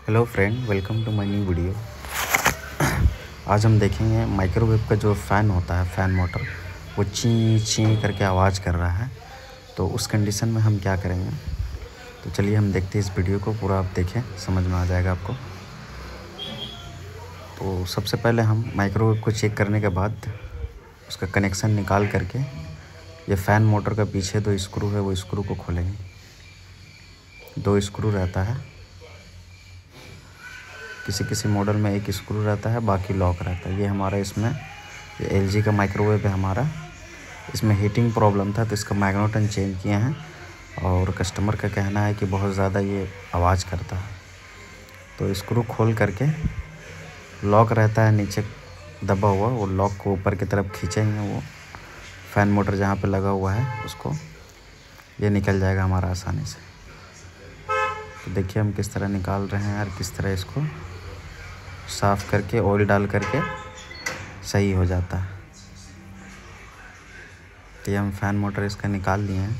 Hello friend, welcome to my new video. आज हम देखेंगे माइक्रोवेव का जो फ़ैन होता है, फ़ैन मोटर, वो ची ची करके आवाज़ कर रहा है। तो उस कंडीशन में हम क्या करेंगे, तो चलिए हम देखते हैं इस वीडियो को पूरा। आप देखें, समझ में आ जाएगा आपको। तो सबसे पहले हम माइक्रोवेव को चेक करने के बाद उसका कनेक्शन निकाल करके ये फ़ैन मोटर का पीछे 2 स्क्रू है, वो स्क्रू को खोलेंगे। 2 स्क्रू रहता है, किसी किसी मॉडल में 1 स्क्रू रहता है, बाकी लॉक रहता है। ये हमारा इसमें ये एलजी का माइक्रोवेव है हमारा। इसमें हीटिंग प्रॉब्लम था तो इसका मैग्नेटन चेंज किए हैं और कस्टमर का कहना है कि बहुत ज़्यादा ये आवाज़ करता है। तो स्क्रू खोल करके लॉक रहता है नीचे दबा हुआ, वो लॉक को ऊपर की तरफ खींचेंगे, वो फ़ैन मोटर जहाँ पे लगा हुआ है उसको ये निकल जाएगा हमारा आसानी से। तो देखिए हम किस तरह निकाल रहे हैं और किस तरह इसको साफ़ करके ऑयल डाल करके सही हो जाता है। तो ये हम फ़ैन मोटर इसका निकाल लिए हैं।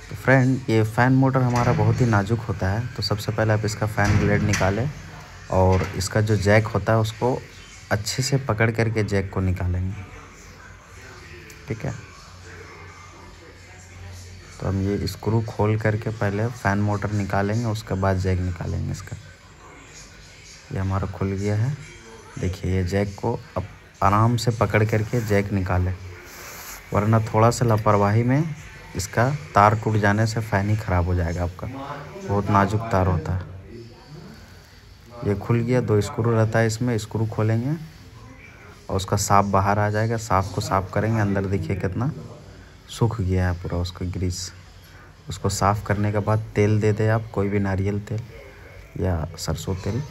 तो फ्रेंड, ये फ़ैन मोटर हमारा बहुत ही नाजुक होता है। तो सबसे पहले आप इसका फ़ैन ब्लेड निकालें और इसका जो जैक होता है उसको अच्छे से पकड़ करके जैक को निकालेंगे, ठीक है। तो हम ये स्क्रू खोल करके पहले फ़ैन मोटर निकालेंगे, उसके बाद जैक निकालेंगे इसका। ये हमारा खुल गया है। देखिए ये जैक को अब आराम से पकड़ करके जैक निकालें, वरना थोड़ा सा लापरवाही में इसका तार टूट जाने से फ़ैन ही ख़राब हो जाएगा आपका। बहुत नाजुक तार होता है। ये खुल गया, 2 स्क्रू रहता है इसमें, स्क्रू खोलेंगे और उसका साफ़ बाहर आ जाएगा। साफ़ को साफ़ करेंगे, अंदर देखिए कितना सूख गया है पूरा उसका ग्रीस। उसको साफ़ करने के बाद तेल दे दें आप, कोई भी नारियल तेल या सरसों तेल।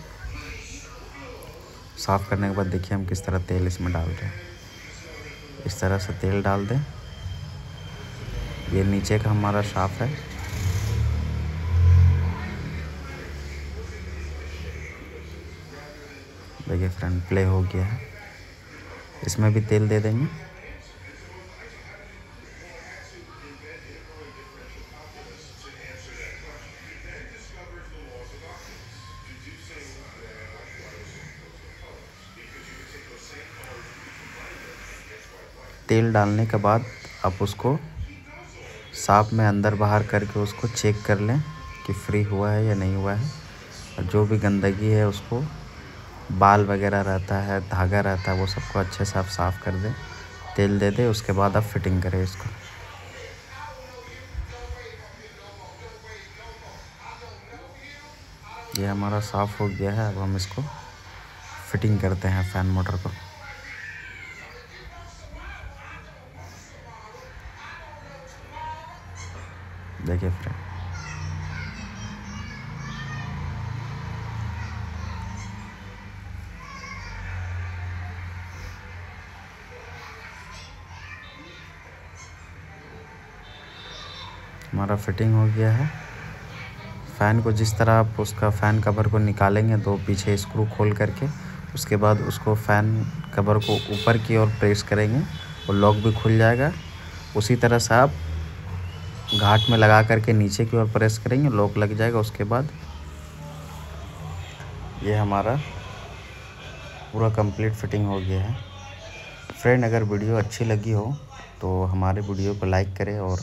साफ़ करने के बाद देखिए हम किस तरह तेल इसमें डाल रहे हैं। इस तरह से तेल डाल दें। ये नीचे का हमारा शाफ्ट है। देखिए फ्रेंड, प्ले हो गया है। इसमें भी तेल दे देंगे। तेल डालने के बाद आप उसको साफ में अंदर बाहर करके उसको चेक कर लें कि फ्री हुआ है या नहीं हुआ है। और जो भी गंदगी है उसको, बाल वगैरह रहता है, धागा रहता है, वो सबको अच्छे से आप साफ़ कर दें, तेल दे दें। उसके बाद आप फिटिंग करें इसको। ये हमारा साफ़ हो गया है। अब हम इसको फिटिंग करते हैं फ़ैन मोटर को। देखिए फ्रेंड, हमारा फिटिंग हो गया है। फ़ैन को जिस तरह आप उसका फ़ैन कवर को निकालेंगे, 2 पीछे स्क्रू खोल करके, उसके बाद उसको फ़ैन कवर को ऊपर की ओर प्रेस करेंगे और लॉक भी खुल जाएगा। उसी तरह से आप घाट में लगा करके नीचे की ओर प्रेस करेंगे, लॉक लग जाएगा। उसके बाद ये हमारा पूरा कंप्लीट फिटिंग हो गया है। फ्रेंड, अगर वीडियो अच्छी लगी हो तो हमारे वीडियो को लाइक करें और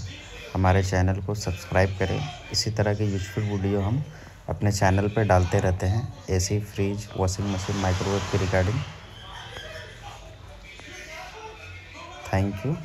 हमारे चैनल को सब्सक्राइब करें। इसी तरह के यूज़फुल वीडियो हम अपने चैनल पर डालते रहते हैं, AC, fridge, washing machine, microwave की रिगार्डिंग। Thank you.